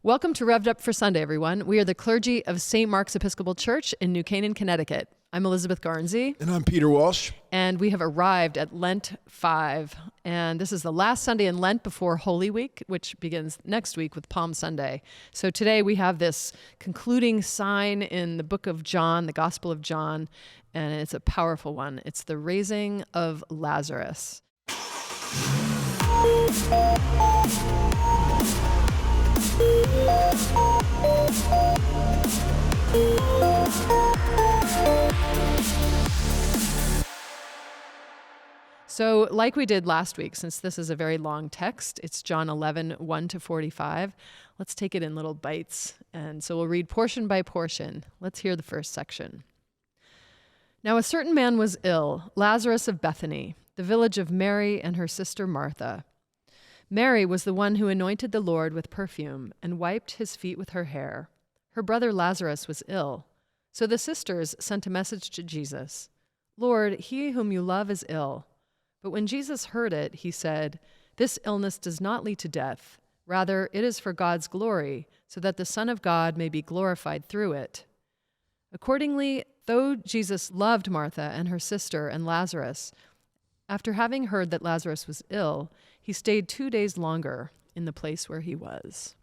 Welcome to Rev'd Up for Sunday, everyone. We are the clergy of St. Mark's Episcopal Church in New Canaan, Connecticut. I'm Elizabeth Garnsey. And I'm Peter Walsh. And we have arrived at Lent 5. And this is the last Sunday in Lent before Holy Week, which begins next week with Palm Sunday. So today we have this concluding sign in the book of John, the Gospel of John, and it's a powerful one. It's the raising of Lazarus. So like we did last week, since this is a very long text, it's John 11, 1 to 45. Let's take it in little bites. And so we'll read portion by portion. Let's hear the first section. Now a certain man was ill, Lazarus of Bethany, the village of Mary and her sister Martha. Mary was the one who anointed the Lord with perfume and wiped his feet with her hair. Her brother Lazarus was ill. So the sisters sent a message to Jesus, "Lord, he whom you love is ill." But when Jesus heard it, he said, "This illness does not lead to death. Rather, it is for God's glory, so that the Son of God may be glorified through it." Accordingly, though Jesus loved Martha and her sister and Lazarus, after having heard that Lazarus was ill, he stayed 2 days longer in the place where he was.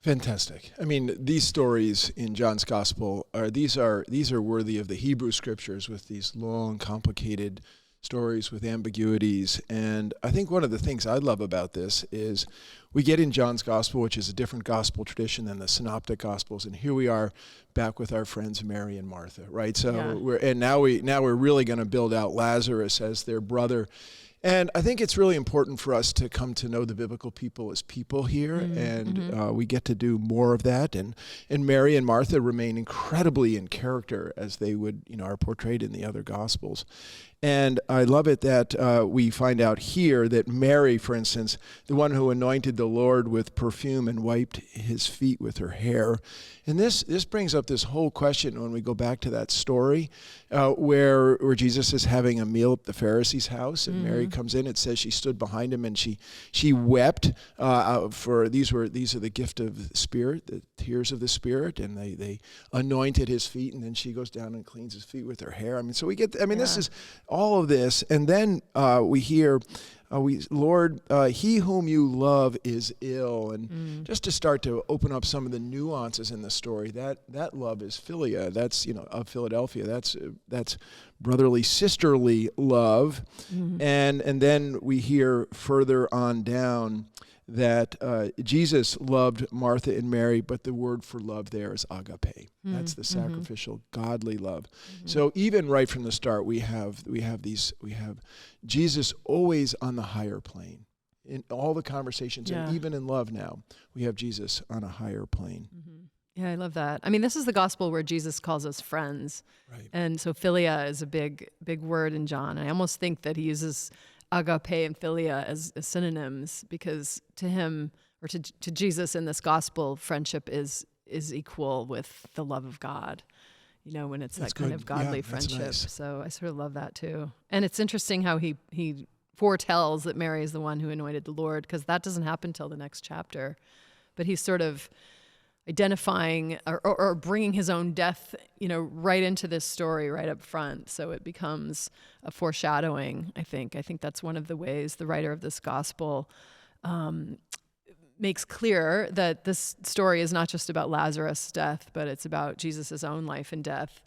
Fantastic. I mean, these stories in John's Gospel are worthy of the Hebrew Scriptures, with these long, complicated stories with ambiguities. And I think one of the things I love about this is we get in John's Gospel, which is a different gospel tradition than the Synoptic Gospels, and here we are back with our friends Mary and Martha, right? So now we're really going to build out Lazarus as their brother. And I think it's really important for us to come to know the biblical people as people here, and we get to do more of that. And Mary and Martha remain incredibly in character as they are portrayed in the other Gospels. And I love it that we find out here that Mary, for instance, the one who anointed the Lord with perfume and wiped his feet with her hair. And this brings up this whole question when we go back to that story where Jesus is having a meal at the Pharisee's house, and Mary comes in. It says she stood behind him and she wept for these are the gift of the Spirit, the tears of the Spirit, and they anointed his feet, and then she goes down and cleans his feet with her hair. This is all of this, and then we hear, Lord, he whom you love is ill. And just to start to open up some of the nuances in the story, that love is philia. That's, of Philadelphia. That's brotherly, sisterly love. And then we hear further on down that Jesus loved Martha and Mary, but the word for love there is agape. That's the sacrificial, godly love. So even right from the start, we have Jesus always on the higher plane. In all the conversations, and even in love now, we have Jesus on a higher plane. Yeah, I love that. I mean, this is the gospel where Jesus calls us friends. Right. And so philia is a big word in John. And I almost think that he uses agape and philia as synonyms, because to him, or to Jesus in this gospel, friendship is equal with the love of God, when it's that's that kind of godly friendship. Nice. So I sort of love that too. And it's interesting how he foretells that Mary is the one who anointed the Lord, because that doesn't happen till the next chapter. But he's sort of identifying or bringing his own death, right into this story right up front. So it becomes a foreshadowing, I think. I think that's one of the ways the writer of this gospel makes clear that this story is not just about Lazarus' death, but it's about Jesus' own life and death.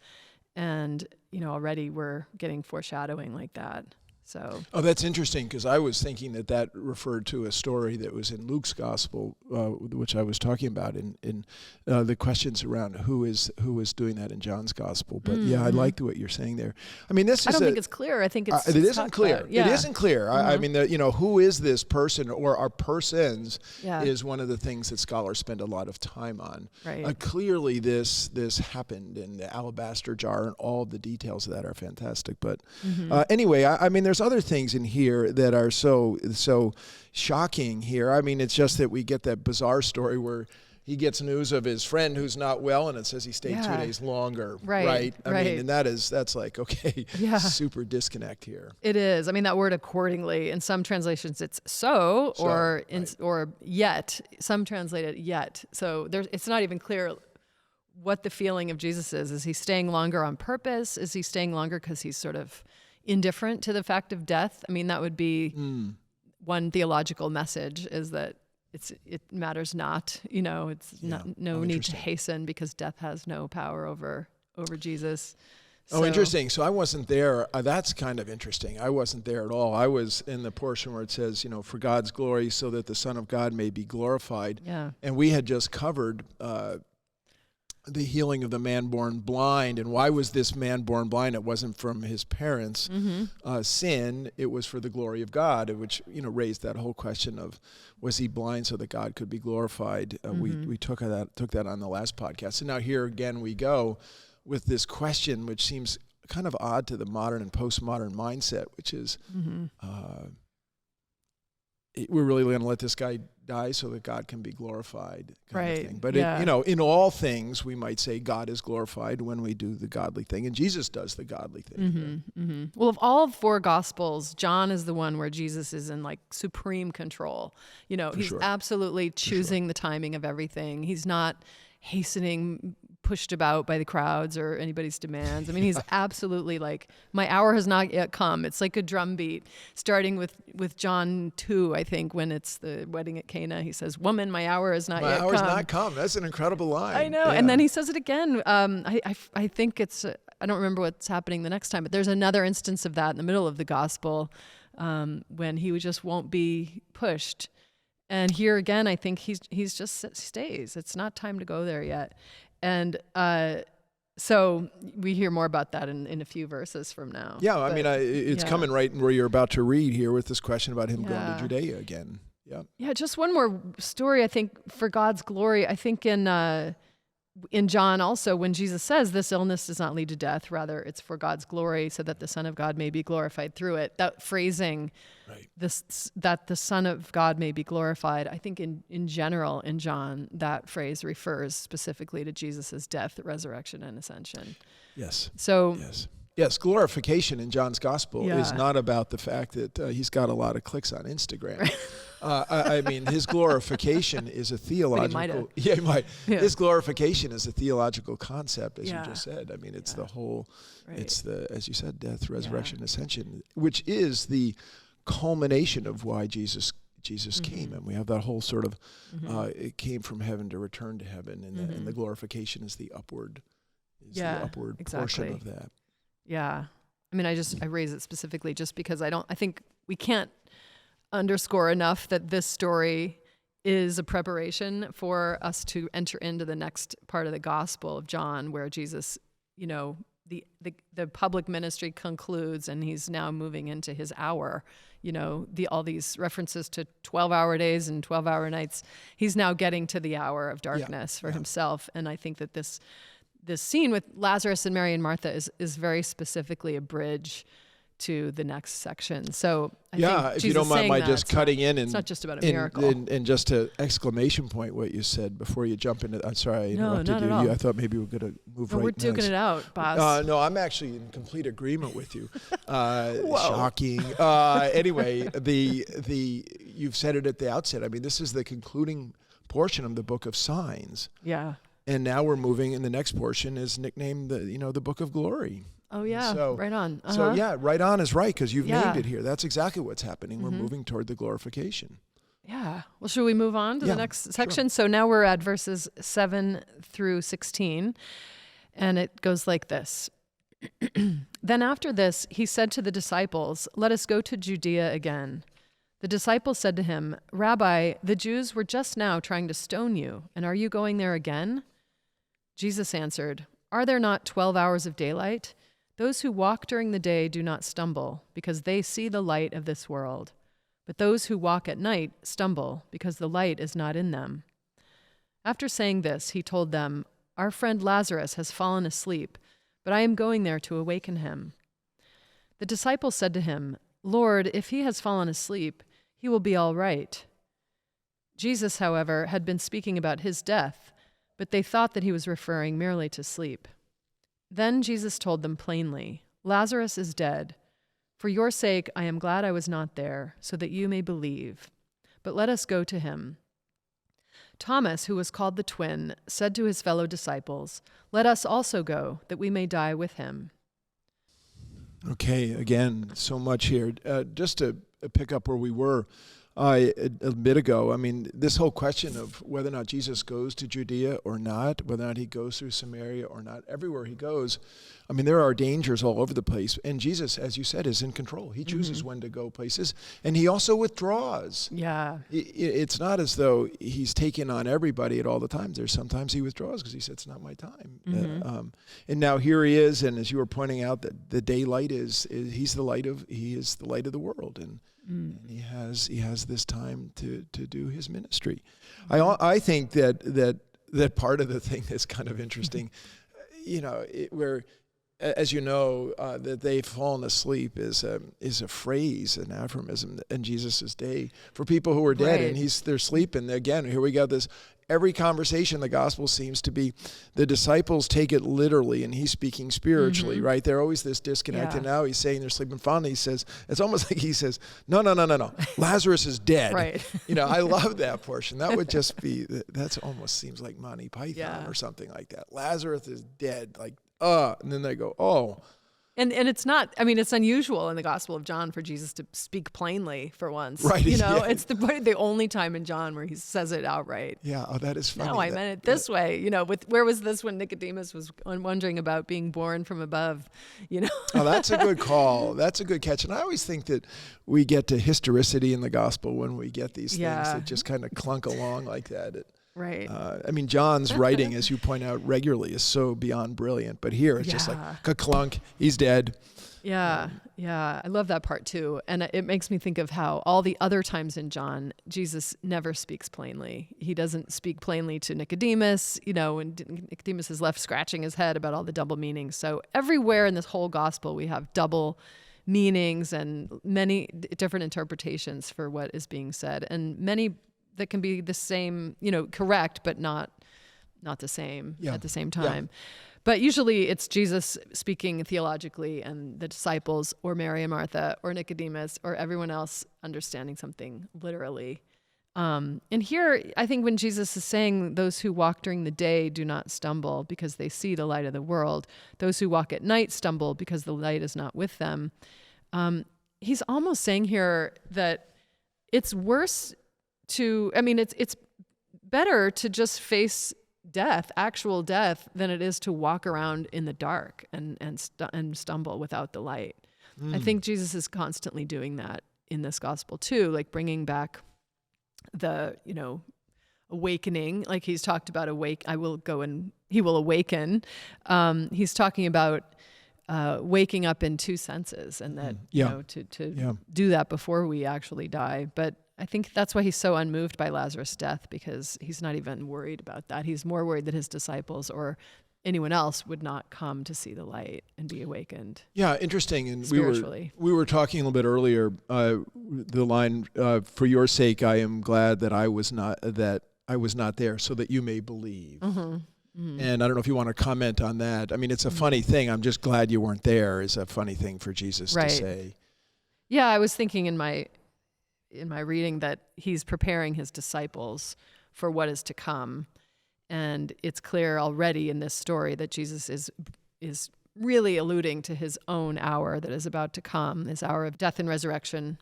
And, already we're getting foreshadowing like that. So. Oh, that's interesting, because I was thinking that referred to a story that was in Luke's gospel, which I was talking about in the questions around who is doing that in John's gospel. But I like what you're saying there. I mean, I don't think it's clear. I think it isn't clear. Yeah. It isn't clear. I mean, who is this person, or are persons, is one of the things that scholars spend a lot of time on. Right. Clearly, this happened in the alabaster jar, and all the details of that are fantastic. But anyway, I mean, there's other things in here that are so shocking here. I mean, it's just that we get that bizarre story where, he gets news of his friend who's not well, and it says he stayed 2 days longer. Right. I mean, and that's like, okay, super disconnect here. It is. I mean, that word accordingly, in some translations it's so, or yet. Some translate it yet. So it's not even clear what the feeling of Jesus is. Is he staying longer on purpose? Is he staying longer because he's sort of indifferent to the fact of death? I mean, that would be one theological message, is that it matters not, it's no need to hasten because death has no power over Jesus. Oh, interesting. So I wasn't there. That's kind of interesting. I wasn't there at all. I was in the portion where it says, for God's glory, so that the Son of God may be glorified. Yeah. And we had just covered the healing of the man born blind. And why was this man born blind? It wasn't from his parents' sin. It was for the glory of God, which raised that whole question of, was he blind so that God could be glorified? We took that on the last podcast. And now here again we go with this question, which seems kind of odd to the modern and postmodern mindset, which is, we're really going to let this guy die so that God can be glorified, kind of thing. But in all things, we might say God is glorified when we do the godly thing, and Jesus does the godly thing. Well, of all 4 Gospels, John is the one where Jesus is in like supreme control. He's absolutely choosing the timing of everything. He's not hastening, pushed about by the crowds or anybody's demands. I mean, he's absolutely like, my hour has not yet come. It's like a drum beat, starting with John 2, I think, when it's the wedding at Cana. He says, "Woman, my hour has not yet come." My hour has not come. That's an incredible line. I know. Yeah. And then he says it again. I think it's, I don't remember what's happening the next time, but there's another instance of that in the middle of the gospel when he just won't be pushed. And here again, I think he's just stays. It's not time to go there yet. And so we hear more about that in a few verses from now. Yeah, I mean, it's coming right where you're about to read here with this question about him going to Judea again. Yeah. Yeah, just one more story, I think, for God's glory. I think in John also, when Jesus says this illness does not lead to death, rather it's for God's glory so that the Son of God may be glorified through it. That phrasing, that the Son of God may be glorified, I think in general in John, that phrase refers specifically to Jesus' death, resurrection, and ascension. Yes. So. Yes, glorification in John's gospel is not about the fact that he's got a lot of clicks on Instagram. I mean, his glorification is a theological. He might. His glorification is a theological concept, as you just said. I mean, it's the whole. Right. It's the, as you said, death, resurrection, ascension, which is the culmination of why Jesus came, and we have that whole sort of. It came from heaven to return to heaven, and the glorification is the upward. The upward portion of that. Yeah. I mean, I raise it specifically just because I think we can't underscore enough that this story is a preparation for us to enter into the next part of the Gospel of John, where Jesus, the public ministry concludes and he's now moving into his hour, all these references to 12-hour days and 12-hour nights. He's now getting to the hour of darkness for himself. And I think that this scene with Lazarus and Mary and Martha is very specifically a bridge to the next section. So I think if you don't mind my just cutting in, and it's not just about a miracle. And just to exclamation point what you said before you jump into. I'm sorry I interrupted you. I thought maybe we were going to move right. We're duking it out, boss. No, I'm actually in complete agreement with you. Shocking. Anyway, you've said it at the outset. I mean, this is the concluding portion of the Book of Signs. Yeah. And now we're moving, and the next portion is nicknamed the Book of Glory. Oh yeah, so, right on. So right on is right, because you've named it here. That's exactly what's happening. We're moving toward the glorification. Yeah. Well, should we move on to the next section? Sure. So now we're at verses 7 through 16, and it goes like this. Then after this, he said to the disciples, "Let us go to Judea again." The disciples said to him, "Rabbi, the Jews were just now trying to stone you, and are you going there again?" Jesus answered, "Are there not 12 hours of daylight? Those who walk during the day do not stumble, because they see the light of this world. But those who walk at night stumble, because the light is not in them." After saying this, he told them, "Our friend Lazarus has fallen asleep, but I am going there to awaken him." The disciples said to him, "Lord, if he has fallen asleep, he will be all right." Jesus, however, had been speaking about his death, but they thought that he was referring merely to sleep. Then Jesus told them plainly, "Lazarus is dead. For your sake, I am glad I was not there, so that you may believe. But let us go to him." Thomas, who was called the twin, said to his fellow disciples, "Let us also go, that we may die with him." Okay, again, so much here. Just to pick up where we were a bit ago, I mean, this whole question of whether or not Jesus goes to Judea or not, whether or not he goes through Samaria or not, everywhere he goes, I mean, there are dangers all over the place. And Jesus, as you said, is in control. He chooses when to go places, and he also withdraws. Yeah. It's not as though he's taking on everybody at all the times. There's sometimes he withdraws because he said, it's not my time. And now here he is, and as you were pointing out, that the daylight he is the light of the world, and he has this time to do his ministry. I think that part of the thing that's kind of interesting, where, as you know, that they've fallen asleep is a phrase, an aphorism in Jesus' day for people who are dead, Right. and they're sleeping. Again, here we got this. Every conversation, the gospel seems to be the disciples take it literally, and he's speaking spiritually, right? They're always this disconnect, and now he's saying they're sleeping fondly. He says, it's almost like he says, no, Lazarus is dead. Right. I love that portion. That would just be, that's almost seems like Monty Python or something like that. Lazarus is dead, and then they go, oh. And it's not, I mean, it's unusual in the Gospel of John for Jesus to speak plainly for once. Right. It's the only time in John where he says it outright. Yeah, that is funny. No, I meant it this way. Where was this when Nicodemus was wondering about being born from above? Oh, that's a good call. That's a good catch. And I always think that we get to historicity in the gospel when we get these things that just kind of clunk along like that. Right. John's writing, as you point out regularly, is so beyond brilliant. But here it's just like, ka-clunk, he's dead. Yeah. I love that part too. And it makes me think of how all the other times in John, Jesus never speaks plainly. He doesn't speak plainly to Nicodemus, and Nicodemus is left scratching his head about all the double meanings. So everywhere in this whole gospel, we have double meanings and many different interpretations for what is being said, and many that can be the same, correct, but not the same at the same time. But usually it's Jesus speaking theologically and the disciples or Mary and Martha or Nicodemus or everyone else understanding something literally. And here, I think when Jesus is saying those who walk during the day do not stumble because they see the light of the world, those who walk at night stumble because the light is not with them. He's almost saying here that it's worse it's better to just face death, actual death, than it is to walk around in the dark and stumble without the light. I think Jesus is constantly doing that in this gospel too, like bringing back the, awakening, like he's talked about I will go and he will awaken. He's talking about waking up in two senses, and that, to do that before we actually die. But I think that's why he's so unmoved by Lazarus' death, because he's not even worried about that. He's more worried that his disciples or anyone else would not come to see the light and be awakened. Yeah, interesting. And spiritually. we were talking a little bit earlier, the line, for your sake, I am glad that I was not there, so that you may believe. And I don't know if you want to comment on that. I mean, it's a funny thing. I'm just glad you weren't there is a funny thing for Jesus to say. Yeah, I was thinking in my reading that he's preparing his disciples for what is to come. And it's clear already in this story that Jesus is really alluding to his own hour that is about to come, this hour of death and resurrection.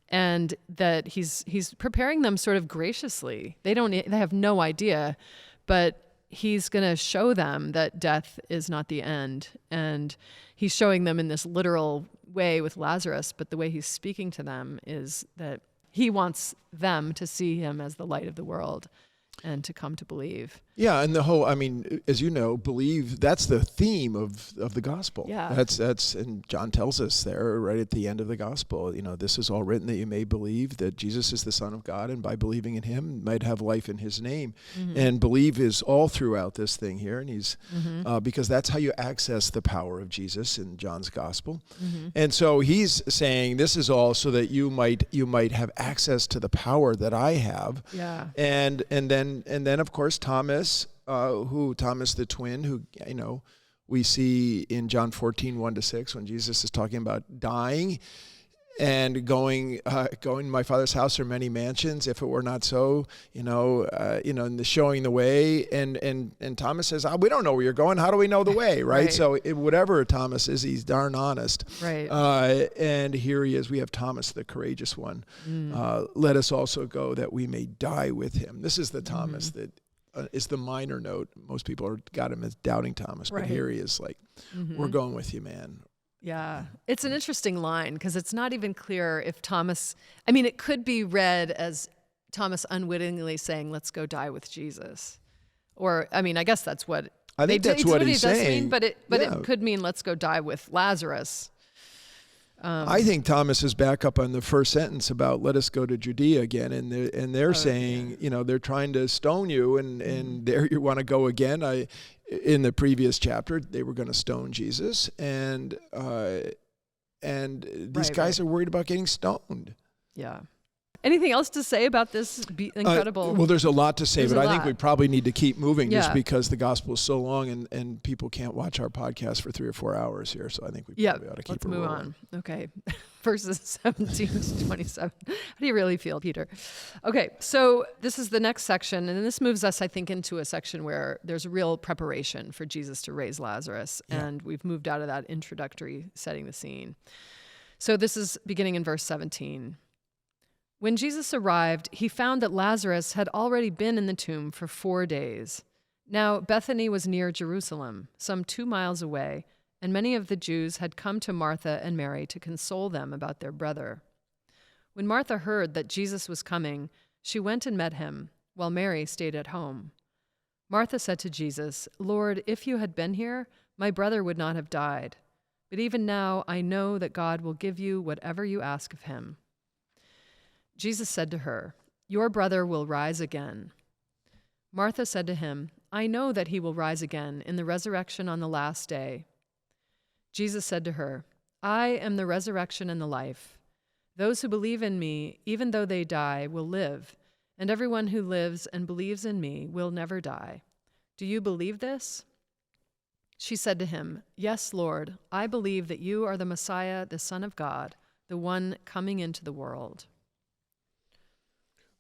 And that he's preparing them sort of graciously. They have no idea, but he's going to show them that death is not the end. And he's showing them in this literal way with Lazarus, but the way he's speaking to them is that he wants them to see him as the light of the world. and to come to believe. Yeah, and the whole, as you know, believe, that's the theme of the gospel. Yeah. That's and John tells us there right at the end of the gospel, this is all written that you may believe that Jesus is the Son of God, and by believing in him, might have life in his name. Mm-hmm. And believe is all throughout this thing here, and he's, because that's how you access the power of Jesus in John's gospel. Mm-hmm. And so he's saying this is all so that you might have access to the power that I have. Yeah. And then of course Thomas the twin, who we see in John 14, 1-6, when Jesus is talking about dying and going to my Father's house are many mansions. If it were not so, and the showing the way. And Thomas says, we don't know where you're going. How do we know the way, right? Right. So whatever Thomas is, he's darn honest. Right. And here he is. We have Thomas, the courageous one. Let us also go that we may die with him. This is the Thomas that is the minor note. Most people got him as doubting Thomas, but here he is like, we're going with you, man. Yeah. It's an interesting line because it's not even clear if Thomas, it could be read as Thomas unwittingly saying, let's go die with Jesus. Or, I guess that's what I think that's what he's saying. But it could mean let's go die with Lazarus. I think Thomas is back up on the first sentence about let us go to Judea again, and they're saying, they're trying to stone you, and there you want to go again. In the previous chapter, they were going to stone Jesus, and these guys are worried about getting stoned. Yeah. Anything else to say about this incredible? Well, there's a lot to say, There's but a I think lot. we probably need to keep moving just Yeah. because the gospel is so long and people can't watch our podcast for 3 or 4 hours here. So I think we probably ought to keep let's it move rolling. on. Okay. Verses 17 to 27. How do you really feel, Peter? Okay, so this is the next section, and this moves us, I think, into a section where there's a real preparation for Jesus to raise Lazarus, and we've moved out of that introductory setting the scene. So this is beginning in verse 17. When Jesus arrived, he found that Lazarus had already been in the tomb for 4 days. Now Bethany was near Jerusalem, some 2 miles away, and many of the Jews had come to Martha and Mary to console them about their brother. When Martha heard that Jesus was coming, she went and met him, while Mary stayed at home. Martha said to Jesus, "Lord, if you had been here, my brother would not have died. But even now I know that God will give you whatever you ask of him." Jesus said to her, "Your brother will rise again." Martha said to him, "I know that he will rise again in the resurrection on the last day." Jesus said to her, "I am the resurrection and the life. Those who believe in me, even though they die, will live, and everyone who lives and believes in me will never die. Do you believe this?" She said to him, "Yes, Lord, I believe that you are the Messiah, the Son of God, the one coming into the world."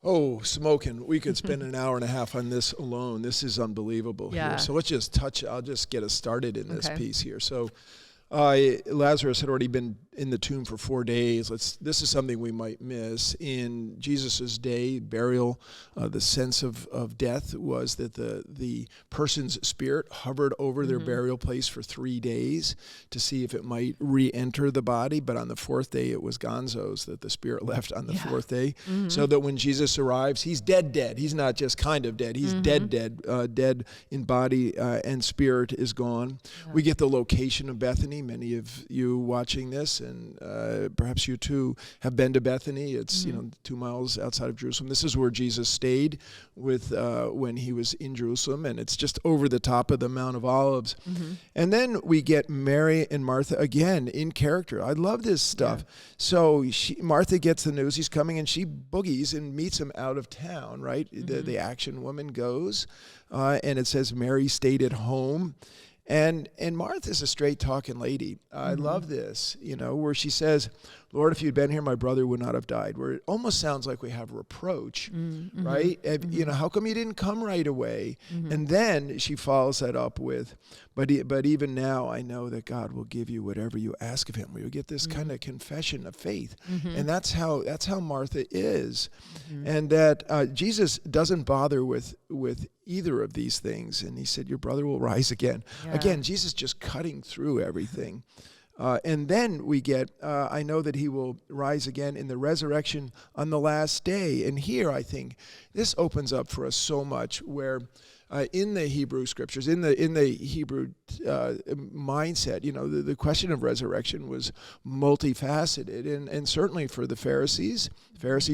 Oh, smoking. We could spend an hour and a half on this alone. This is unbelievable here. So let's just I'll just get us started in this piece here. So Lazarus had already been in the tomb for 4 days. This is something we might miss. In Jesus' day, burial, the sense of death was that the person's spirit hovered over their burial place for 3 days to see if it might re-enter the body. But on the 4th day, it was gonzos that the spirit left on the 4th day. So that when Jesus arrives, he's dead. He's not just kind of dead. He's dead. Dead in body and spirit is gone. Yeah. We get the location of Bethany. Many of you watching this, and perhaps you too, have been to Bethany. It's 2 miles outside of Jerusalem. This is where Jesus stayed with when he was in Jerusalem, and it's just over the top of the Mount of Olives. And then we get Mary and Martha again in character. I love this stuff. Yeah. So Martha gets the news he's coming, and she boogies and meets him out of town. Right, the action woman goes, and it says Mary stayed at home. And Martha's a straight talking lady. I love this, where she says, "Lord, if you'd been here, my brother would not have died." Where it almost sounds like we have reproach, right? How come you didn't come right away? And then she follows that up with, but even now I know that God will give you whatever you ask of him. Where you get this kind of confession of faith. And that's how Martha is. And that Jesus doesn't bother with either of these things. And he said, "Your brother will rise again." Yeah. Again, Jesus just cutting through everything. And then we get, I know that he will rise again in the resurrection on the last day. And here, I think, this opens up for us so much where in the Hebrew scriptures, in the Hebrew mindset, the question of resurrection was multifaceted. And certainly for the Pharisees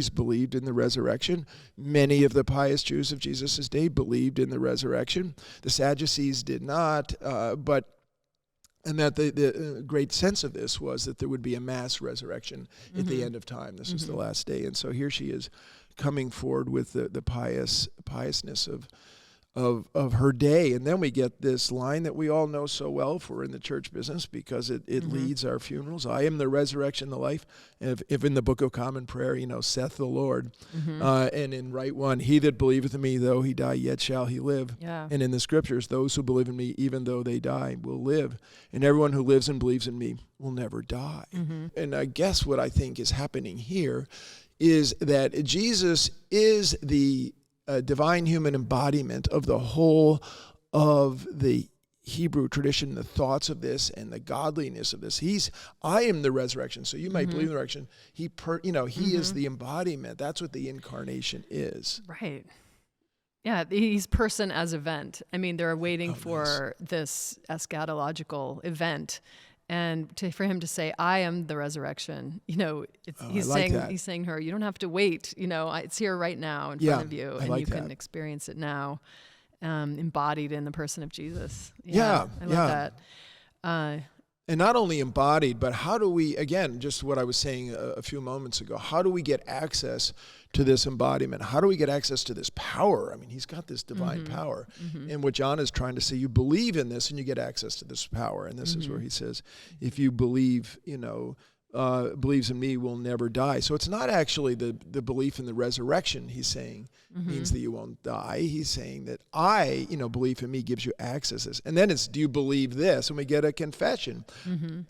believed in the resurrection. Many of the pious Jews of Jesus' day believed in the resurrection. The Sadducees did not, and that the great sense of this was that there would be a mass resurrection at the end of time. This was the last day. And so here she is coming forward with the piousness of her day. And then we get this line that we all know so well if we're in the church business, because it leads our funerals. I am the resurrection, the life. And if in the Book of Common Prayer, saith the Lord. And in Rite One, he that believeth in me, though he die, yet shall he live. Yeah. And in the scriptures, those who believe in me, even though they die, will live. And everyone who lives and believes in me will never die. And I guess what I think is happening here is that Jesus is the divine human embodiment of the whole of the Hebrew tradition, the thoughts of this and the godliness of this. I am the resurrection. So you might believe in the resurrection. He is the embodiment. That's what the incarnation is. Right. Yeah, he's person as event. I mean, they're waiting for this eschatological event. And for him to say, I am the resurrection, he's saying her, you don't have to wait, it's here right now in front of you, and you can experience it now, embodied in the person of Jesus. I love that. And not only embodied, but how do we, again, just what I was saying a few moments ago, how do we get access to this embodiment? How do we get access to this power? I mean, he's got this divine power. And what John is trying to say, you believe in this and you get access to this power. And this is where he says, if you believe, believes in me will never die. So it's not actually the belief in the resurrection, he's saying, means that you won't die. He's saying that belief in me gives you access to this. And then it's, do you believe this? And we get a confession.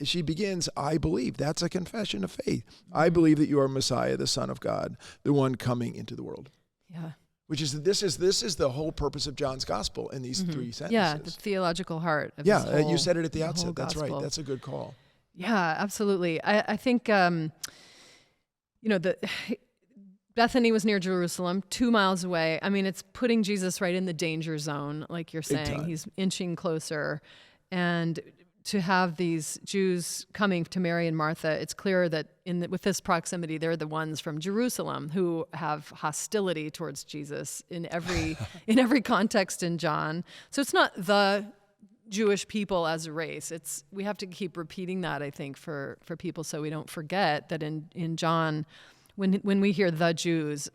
She begins, I believe. That's a confession of faith. I believe that you are Messiah, the Son of God, the one coming into the world. Yeah. Which is, this is the whole purpose of John's gospel in these three sentences. Yeah, the theological heart of this whole, you said it at the outset. That's gospel. Right. That's a good call. Yeah, absolutely. I think, Bethany was near Jerusalem, 2 miles away. I mean, it's putting Jesus right in the danger zone, like you're saying. He's inching closer. And to have these Jews coming to Mary and Martha, it's clear that with this proximity, they're the ones from Jerusalem who have hostility towards Jesus in every context in John. So it's not the Jewish people as a race. We have to keep repeating that, I think, for people, so we don't forget that in John, when we hear the Jews,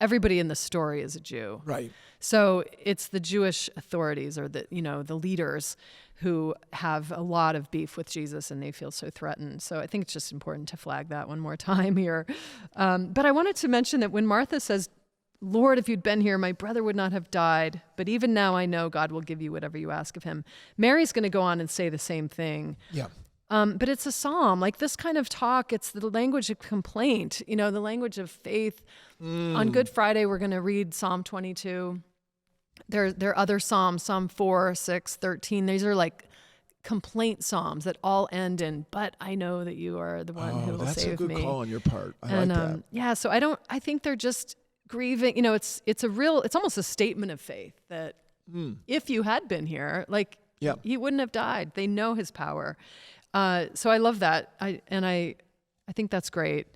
everybody in the story is a Jew. Right. So it's the Jewish authorities or the leaders who have a lot of beef with Jesus and they feel so threatened. So I think it's just important to flag that one more time here. But I wanted to mention that when Martha says, Lord, if you'd been here, my brother would not have died. But even now I know God will give you whatever you ask of him. Mary's going to go on and say the same thing. Yeah. But it's a psalm. Like this kind of talk, it's the language of complaint, the language of faith. On Good Friday, we're going to read Psalm 22. There are other psalms, Psalm 4, 6, 13. These are like complaint psalms that all end in, but I know that you are the one who will save me. That's a good call on your part. I like that. Yeah, so I think they're just grieving. It's almost a statement of faith that if you had been here, he wouldn't have died. They know his power. So I love that. I think that's great.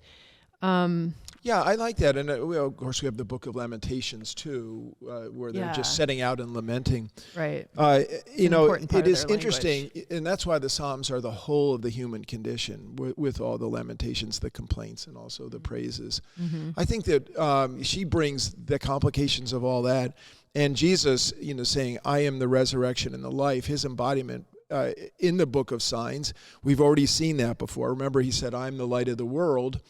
Yeah, I like that. And of course, we have the Book of Lamentations too, where they're just setting out and lamenting. Right. It is interesting, and that's why the Psalms are the whole of the human condition, with all the lamentations, the complaints, and also the praises. I think that she brings the complications of all that, and Jesus, saying, "I am the resurrection and the life," his embodiment. In the Book of Signs, we've already seen that before. Remember, he said, "I'm the light of the world."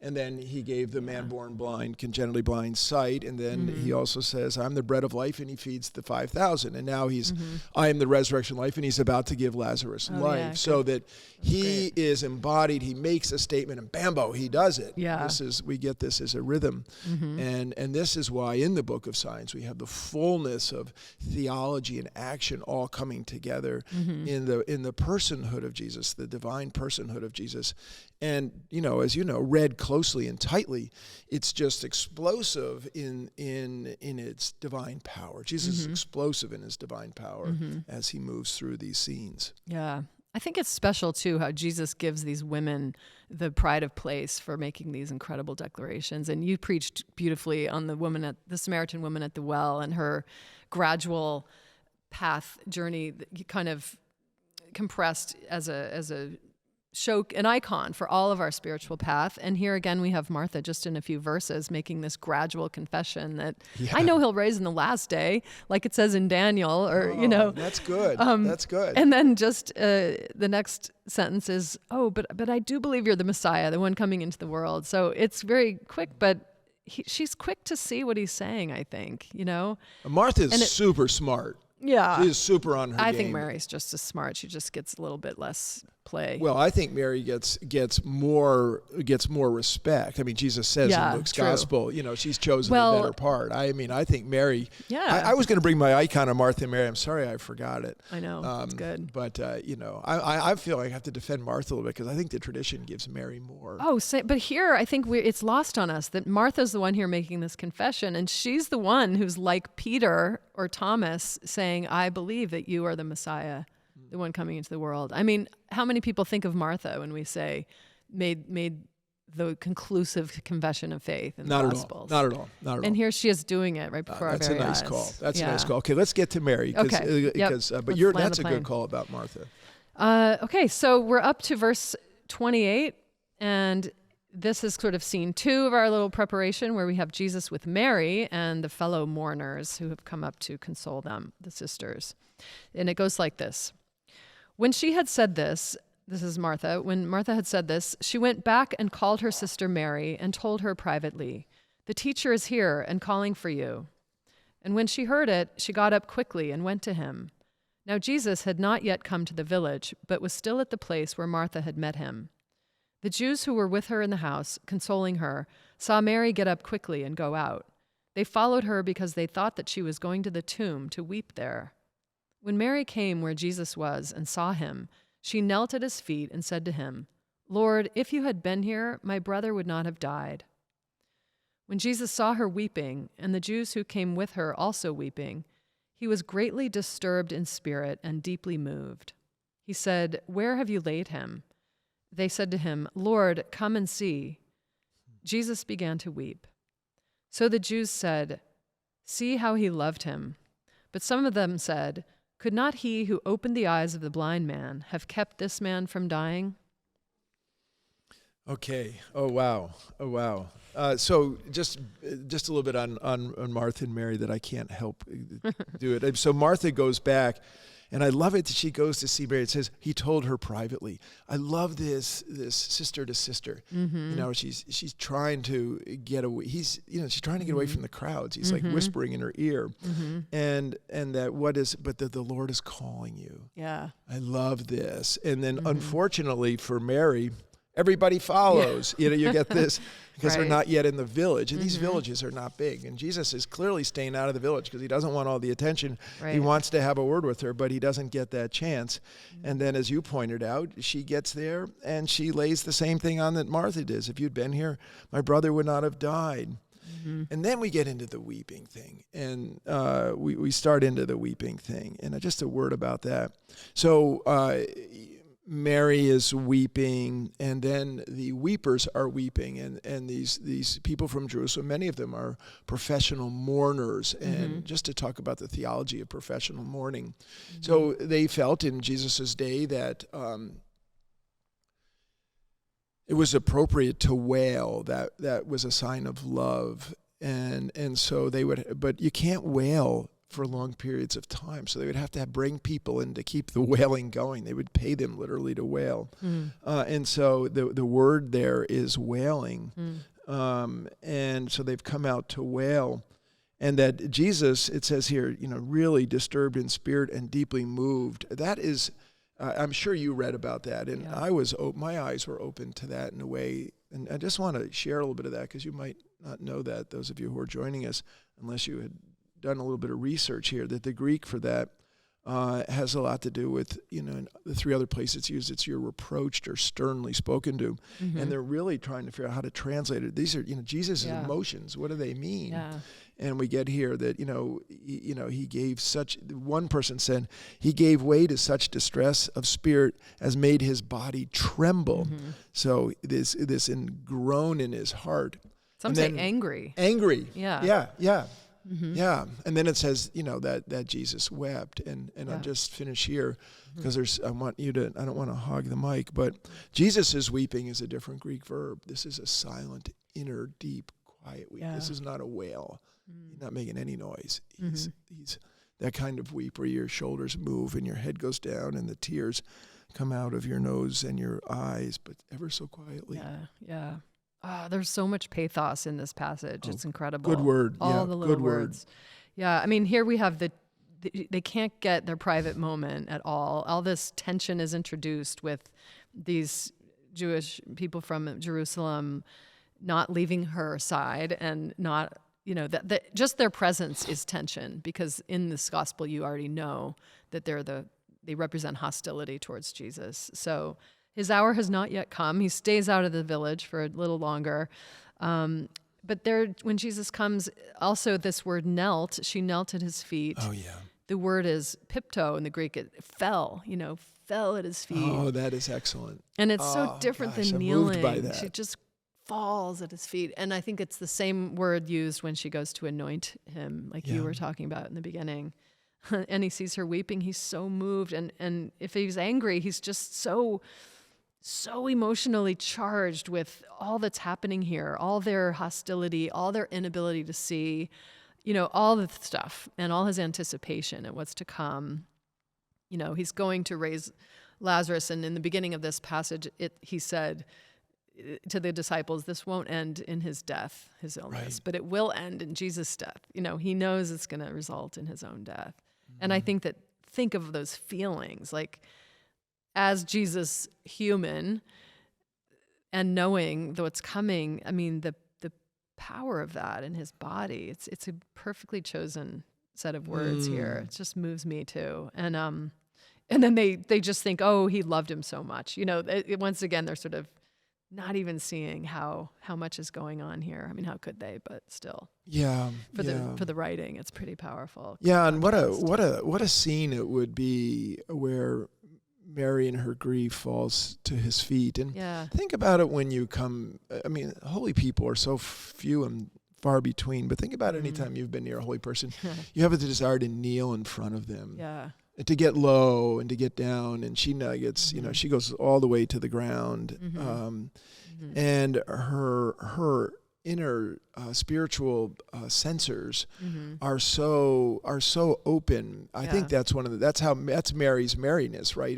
And then he gave the man born blind, congenitally blind, sight. And then he also says, I'm the bread of life, and he feeds the 5,000. And now he's, I am the resurrection life, and he's about to give Lazarus life. Yeah, so that he is embodied, he makes a statement, and bambo, he does it. Yeah. We get this as a rhythm. And this is why in the book of Signs we have the fullness of theology and action all coming together in the personhood of Jesus, the divine personhood of Jesus. And, as you know, read closely and tightly, it's just explosive in its divine power. Jesus is explosive in his divine power as he moves through these scenes. Yeah. I think it's special, too, how Jesus gives these women the pride of place for making these incredible declarations. And you preached beautifully on the Samaritan woman at the well and her gradual path journey, kind of compressed as a show, an icon for all of our spiritual path. And here again, we have Martha just in a few verses making this gradual confession that I know he'll raise in the last day, like it says in Daniel, or, That's good. That's good. And then just the next sentence is, but I do believe you're the Messiah, the one coming into the world. So it's very quick, but she's quick to see what he's saying, I think, Martha's super smart. Yeah. She is super on her game. I think Mary's just as smart. She just gets a little bit less play. Well, I think Mary gets more respect. I mean, Jesus says in Luke's gospel, she's chosen the better part. I think Mary. Yeah. I was going to bring my icon of Martha and Mary. I'm sorry I forgot it. I know. It's good. But I feel like I have to defend Martha a little bit because I think the tradition gives Mary more. But here I think it's lost on us that Martha's the one here making this confession, and she's the one who's like Peter or Thomas saying, I believe that you are the Messiah, the one coming into the world. I mean, how many people think of Martha when we say made the conclusive confession of faith in the Gospels? Not at all. And here she is doing it right before our very eyes. That's a nice call. Okay, let's get to Mary. But that's a good call about Martha. Okay, so we're up to verse 28, and this is sort of scene 2 of our little preparation where we have Jesus with Mary and the fellow mourners who have come up to console them, the sisters. And it goes like this. When she had said this is Martha, when Martha had said this, she went back and called her sister Mary and told her privately, "The teacher is here and calling for you." And when she heard it, she got up quickly and went to him. Now Jesus had not yet come to the village, but was still at the place where Martha had met him. The Jews who were with her in the house, consoling her, saw Mary get up quickly and go out. They followed her because they thought that she was going to the tomb to weep there. When Mary came where Jesus was and saw him, she knelt at his feet and said to him, "Lord, if you had been here, my brother would not have died." When Jesus saw her weeping, and the Jews who came with her also weeping, he was greatly disturbed in spirit and deeply moved. He said, "Where have you laid him?" They said to him, "Lord, come and see." Jesus began to weep. So the Jews said, "See how he loved him." But some of them said, "Could not he who opened the eyes of the blind man have kept this man from dying?" Okay. Oh, wow. So just a little bit on Martha and Mary that I can't help do it. So Martha goes back. And I love it that she goes to see Mary. It says he told her privately. I love this sister to sister. She's trying to get away. She's trying to get away from the crowds. He's like whispering in her ear, and that the Lord is calling you. Yeah, I love this. And then unfortunately for Mary, everybody follows. You get this because they're not yet in the village. And these villages are not big. And Jesus is clearly staying out of the village because he doesn't want all the attention. Right. He wants to have a word with her, but he doesn't get that chance. And then as you pointed out, she gets there and she lays the same thing on that Martha does. If you'd been here, my brother would not have died. And then we get into the weeping thing. And we start into the weeping thing. And just a word about that. So Mary is weeping, and then the weepers are weeping, and these people from Jerusalem, many of them are professional mourners, and just to talk about the theology of professional mourning. So they felt in Jesus' day that it was appropriate to wail. That was a sign of love, and so they would, but you can't wail for long periods of time. So they would have to bring people in to keep the wailing going. They would pay them literally to wail. And so the word there is wailing. And so they've come out to wail. And that Jesus, it says here, really disturbed in spirit and deeply moved. That is, I'm sure you read about that. And my eyes were open to that in a way. And I just want to share a little bit of that because you might not know that, those of you who are joining us, unless you had done a little bit of research here, that the Greek for that has a lot to do with, in the three other places it's used, it's you're reproached or sternly spoken to. And they're really trying to figure out how to translate it. These are, Jesus' emotions. What do they mean? Yeah. And we get here that, he gave one person said, he gave way to such distress of spirit as made his body tremble. So this groan in his heart. Some say angry. Angry. Yeah. Yeah. And then it says, that Jesus wept. And I'll just finish here because I don't want to hog the mic, but Jesus' weeping is a different Greek verb. This is a silent, inner, deep, quiet weep. This is not a wail. He's not making any noise. He's that kind of weep where your shoulders move and your head goes down and the tears come out of your nose and your eyes, but ever so quietly. Yeah. There's so much pathos in this passage. It's incredible. Good word. All the little words. Yeah, I mean, here we have they can't get their private moment at all. All this tension is introduced with these Jewish people from Jerusalem not leaving her side and not, that just their presence is tension, because in this gospel you already know that they represent hostility towards Jesus. So his hour has not yet come. He stays out of the village for a little longer. But when Jesus comes, also this word knelt, she knelt at his feet. Oh, yeah. The word is pipto in the Greek. It fell at his feet. Oh, that is excellent. And it's so different than kneeling. I'm moved by that. She just falls at his feet. And I think it's the same word used when she goes to anoint him, like you were talking about in the beginning. And he sees her weeping. He's so moved. And if he's angry, he's just so emotionally charged with all that's happening here, all their hostility, all their inability to see, all the stuff and all his anticipation and what's to come. He's going to raise Lazarus. And in the beginning of this passage, he said to the disciples, this won't end in his death, his illness, but it will end in Jesus' death. He knows it's going to result in his own death. And I think of those feelings, like, as Jesus human and knowing what's coming, I mean, the power of that in his body, it's a perfectly chosen set of words here. It just moves me too. And then they just think, oh, he loved him so much. Once again, they're sort of not even seeing how much is going on here. I mean, how could they? But still, for the writing, it's pretty powerful. Yeah, and what a scene it would be where Mary in her grief falls to his feet. And think about it when you come, I mean, holy people are so few and far between, but think about any time you've been near a holy person, you have the desire to kneel in front of them. Yeah. And to get low and to get down, and she gets, she goes all the way to the ground. And her inner spiritual sensors are so open. I think that's that's Mary's merriness, right?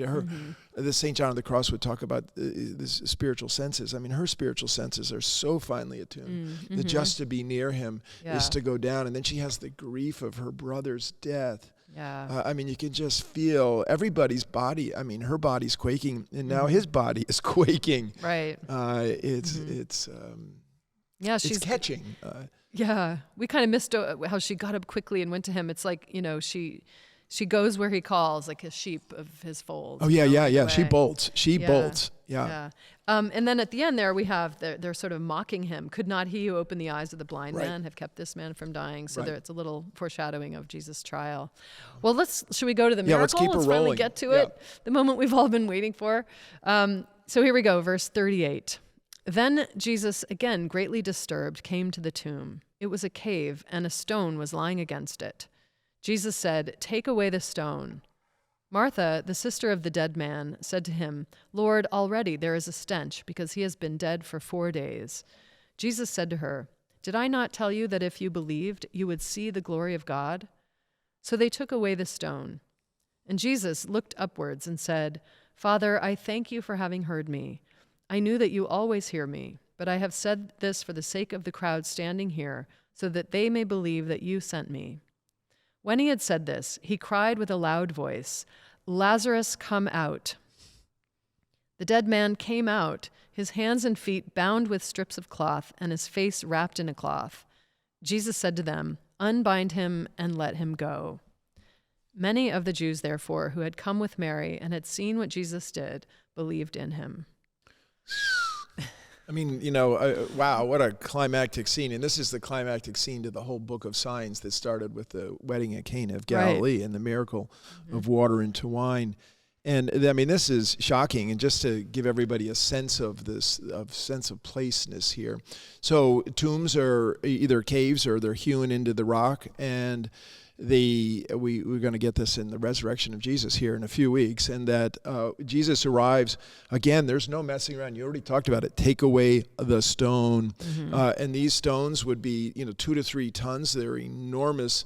The St. John of the Cross would talk about this spiritual senses. I mean, her spiritual senses are so finely attuned that just to be near him is to go down. And then she has the grief of her brother's death. Yeah. I mean, you can just feel everybody's body. I mean, her body's quaking, and now his body is quaking. Right. It's catching. We kind of missed how she got up quickly and went to him. It's like, she goes where he calls, like a sheep of his fold. Oh, yeah. She bolts. Yeah. And then at the end there, we have, they're sort of mocking him. Could not he who opened the eyes of the blind man have kept this man from dying? So it's a little foreshadowing of Jesus' trial. Well, should we go to the miracle? Let's keep it rolling. Finally get to it. The moment we've all been waiting for. So here we go, verse 38. Then Jesus, again greatly disturbed, came to the tomb. It was a cave, and a stone was lying against it. Jesus said, "Take away the stone." Martha, the sister of the dead man, said to him, "Lord, already there is a stench, because he has been dead for 4 days." Jesus said to her, "Did I not tell you that if you believed, you would see the glory of God?" So they took away the stone. And Jesus looked upwards and said, Father, I thank you for having heard me. I knew that you always hear me, but I have said this for the sake of the crowd standing here, so that they may believe that you sent me. When he had said this, he cried with a loud voice, Lazarus, come out. The dead man came out, his hands and feet bound with strips of cloth, and his face wrapped in a cloth. Jesus said to them, Unbind him and let him go. Many of the Jews, therefore, who had come with Mary and had seen what Jesus did, believed in him. I mean, wow, what a climactic scene. And this is the climactic scene to the whole book of signs that started with the wedding at Cana of Galilee and the miracle of water into wine. And I mean, this is shocking. And just to give everybody a sense of this, sense of placeness here. So tombs are either caves or they're hewn into the rock. And we're going to get this in the resurrection of Jesus here in a few weeks, and that Jesus arrives again. There's no messing around. You already talked about it. Take away the stone, and these stones would be 2 to 3 tons. They're enormous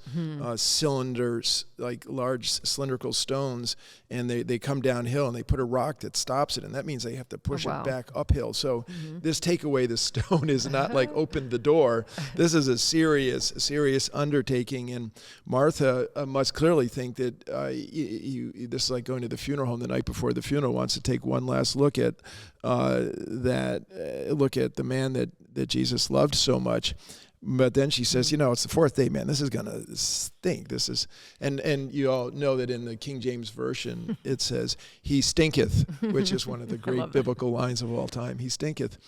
cylinders, like large cylindrical stones, and they come downhill and they put a rock that stops it, and that means they have to push it back uphill. So this take away the stone is not like open the door. This is a serious undertaking, and Martha must clearly think that this is like going to the funeral home the night before the funeral, wants to take one last look at the man that Jesus loved so much. But then she says, it's the fourth day, man. This is going to stink. This is, and you all know that in the King James Version, it says, he stinketh, which is one of the great biblical lines of all time. He stinketh.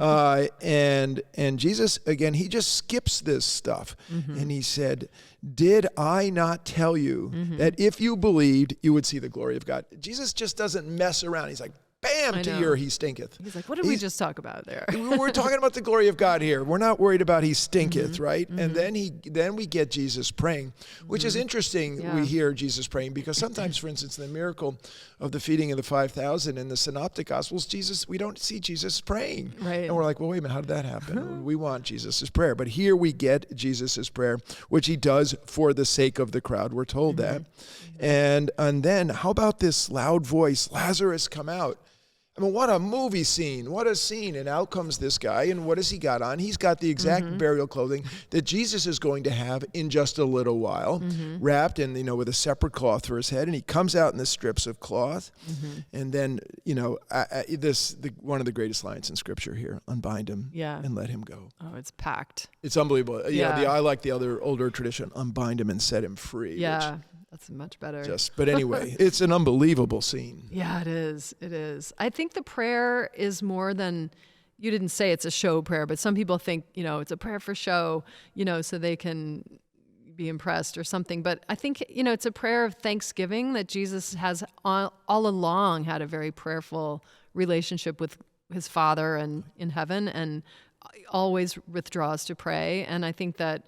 And Jesus, again, he just skips this stuff. And he said, did I not tell you that if you believed, you would see the glory of God? Jesus just doesn't mess around. He's like, bam, to your he stinketh. He's like, what did we just talk about there? We're talking about the glory of God here. We're not worried about he stinketh, right? And then we get Jesus praying, which is interesting. Yeah. We hear Jesus praying because sometimes, for instance, in the miracle of the feeding of the 5,000 in the Synoptic Gospels, we don't see Jesus praying. Right. And we're like, well, wait a minute, how did that happen? We want Jesus' prayer. But here we get Jesus' prayer, which he does for the sake of the crowd. We're told that. And then how about this loud voice, Lazarus, come out? I mean, what a movie scene. What a scene. And out comes this guy. And what has he got on? He's got the exact burial clothing that Jesus is going to have in just a little while, wrapped in, with a separate cloth for his head. And he comes out in the strips of cloth. And then, one of the greatest lines in Scripture here, unbind him and let him go. Oh, it's packed. It's unbelievable. Yeah. I like the older tradition, unbind him and set him free. Yeah. That's much better. But anyway, it's an unbelievable scene. Yeah, it is. It is. I think the prayer is more than, you didn't say it's a show prayer, but some people think, it's a prayer for show, so they can be impressed or something. But I think, it's a prayer of thanksgiving that Jesus has all along had a very prayerful relationship with his Father and in heaven, and always withdraws to pray. And I think that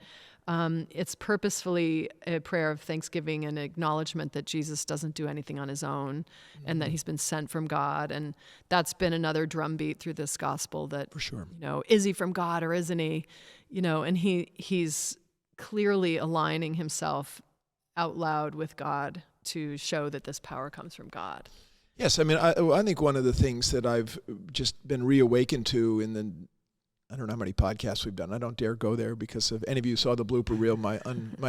it's purposefully a prayer of thanksgiving and acknowledgement that Jesus doesn't do anything on his own and that he's been sent from God. And that's been another drumbeat through this gospel that, for sure, is he from God or isn't he? And he's clearly aligning himself out loud with God to show that this power comes from God. Yes, I mean, I think one of the things that I've just been reawakened to I don't know how many podcasts we've done. I don't dare go there because if any of you saw the blooper reel, my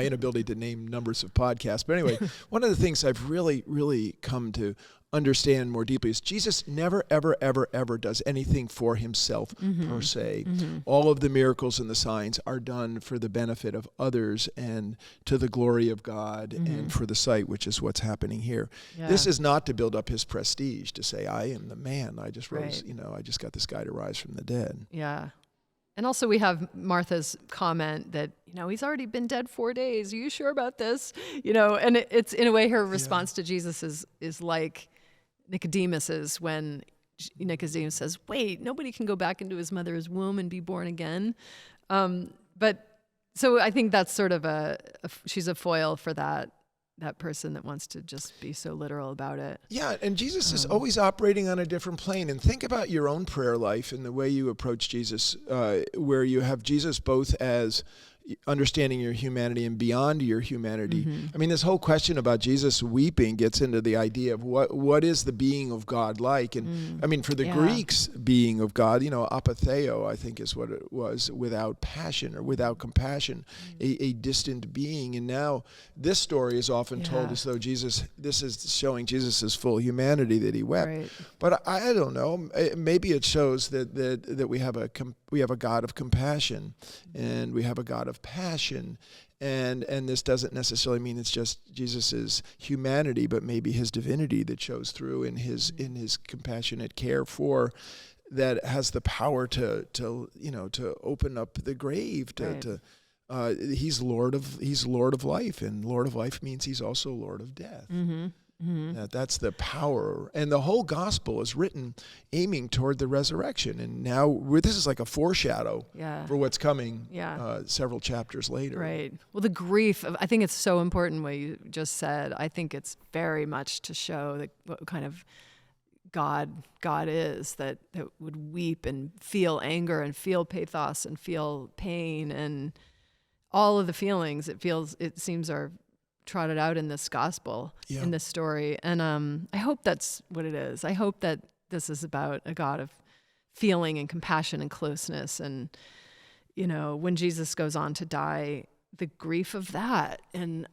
inability to name numbers of podcasts. But anyway, one of the things I've really, really come to understand more deeply is Jesus never, ever, ever, ever does anything for himself per se. All of the miracles and the signs are done for the benefit of others and to the glory of God and for the sight, which is what's happening here. Yeah. This is not to build up his prestige, to say, I am the man. I just rose, I just got this guy to rise from the dead. Yeah. And also we have Martha's comment that, he's already been dead 4 days. Are you sure about this? And it's in a way her response to Jesus is like Nicodemus's when Nicodemus says, wait, nobody can go back into his mother's womb and be born again. But so I think that's sort of she's a foil for that person that wants to just be so literal about it. Yeah, and Jesus is always operating on a different plane. And think about your own prayer life and the way you approach Jesus, where you have Jesus both as, understanding your humanity and beyond your humanity. Mm-hmm. I mean, this whole question about Jesus weeping gets into the idea of what is the being of God like? And I mean, for the Greeks, being of God, apatheo, I think is what it was, without passion or without compassion, a distant being. And now this story is often told as though this is showing Jesus' full humanity, that he wept. Right. But I don't know, maybe it shows that we have a God of compassion and we have a God of passion, and this doesn't necessarily mean it's just Jesus's humanity, but maybe his divinity that shows through in his compassionate care for, that has the power to open up the grave, he's Lord of life, and Lord of life means he's also Lord of death. Mm-hmm. Mm-hmm. That's the power. And the whole gospel is written aiming toward the resurrection. And now this is like a foreshadow for what's coming several chapters later. Right. Well, the grief, I think it's so important what you just said. I think it's very much to show what kind of God is, that would weep and feel anger and feel pathos and feel pain and all of the feelings it seems are trotted out in this gospel, in this story. And I hope that's what it is. I hope that this is about a God of feeling and compassion and closeness. And, when Jesus goes on to die, the grief of that, and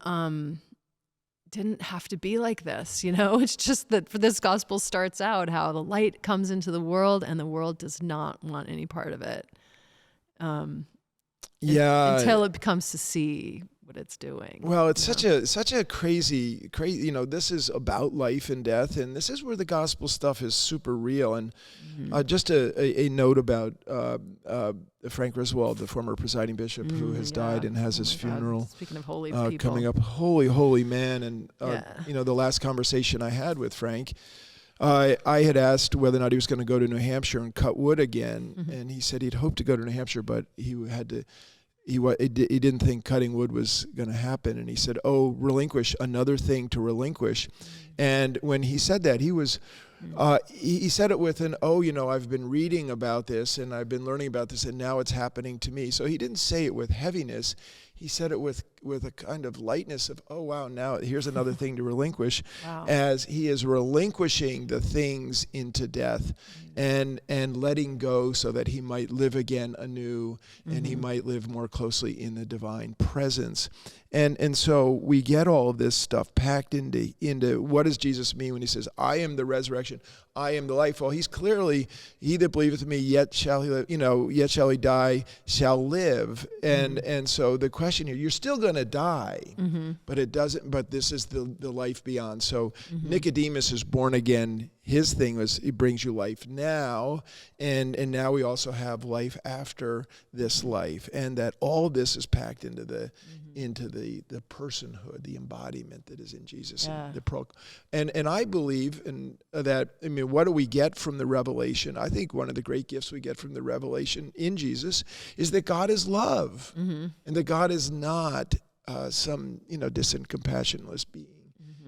didn't have to be like this, It's just that for this gospel starts out how the light comes into the world and the world does not want any part of it. Until it becomes to see what it's doing. Well, it's such a crazy, this is about life and death, and this is where the gospel stuff is super real. And just a note about Frank Griswold, the former presiding bishop who has died and has his funeral. Speaking of holy people. Coming up, holy man. And, the last conversation I had with Frank, I had asked whether or not he was going to go to New Hampshire and cut wood again, and he said he'd hoped to go to New Hampshire, but he had to. He didn't think cutting wood was going to happen, and he said, relinquish, another thing to relinquish. And when he said that, he was, he said it with an, I've been reading about this and I've been learning about this and now it's happening to me. So he didn't say it with heaviness. He said it with a kind of lightness of, oh, wow, now here's another thing to relinquish, as he is relinquishing the things into death and letting go so that he might live again anew and he might live more closely in the divine presence. And so we get all of this stuff packed into what does Jesus mean when he says, I am the resurrection, I am the life. Well, he's clearly, he that believeth me, yet shall he live, yet shall he die, shall live. And so the question here, you're still going to die, but this is the life beyond. So Nicodemus is born again. His thing was, it brings you life now, and now we also have life after this life, and that all this is packed into the personhood, the embodiment that is in Jesus. And I believe that, what do we get from the revelation? I think one of the great gifts we get from the revelation in Jesus is that God is love, and that God is not some distant, compassionless being.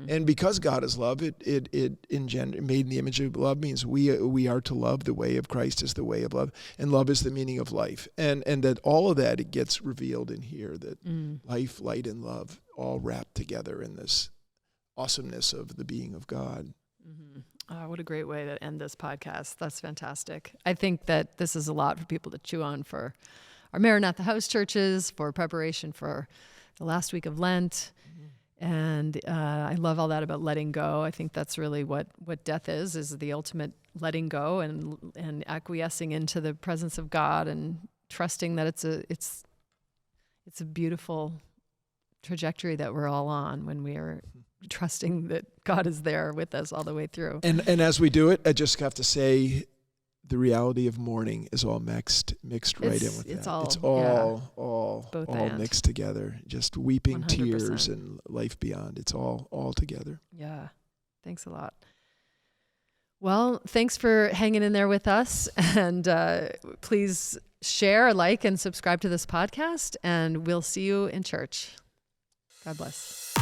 And because God is love, it made in the image of love means we are to love. The way of Christ is the way of love, and love is the meaning of life. And that all of that, it gets revealed in here, that life, light, and love all wrapped together in this awesomeness of the being of God. Oh, what a great way to end this podcast. That's fantastic. I think that this is a lot for people to chew on for our Maranatha house churches, for preparation for the last week of Lent. And I love all that about letting go. I think that's really what death is the ultimate letting go and acquiescing into the presence of God and trusting that it's a beautiful trajectory that we're all on when we are trusting that God is there with us all the way through. And as we do it, I just have to say, the reality of mourning is all mixed right in with that. It's all mixed together. Just weeping 100%. Tears and life beyond. It's all together. Yeah. Thanks a lot. Well, thanks for hanging in there with us. And please share, like, and subscribe to this podcast. And we'll see you in church. God bless.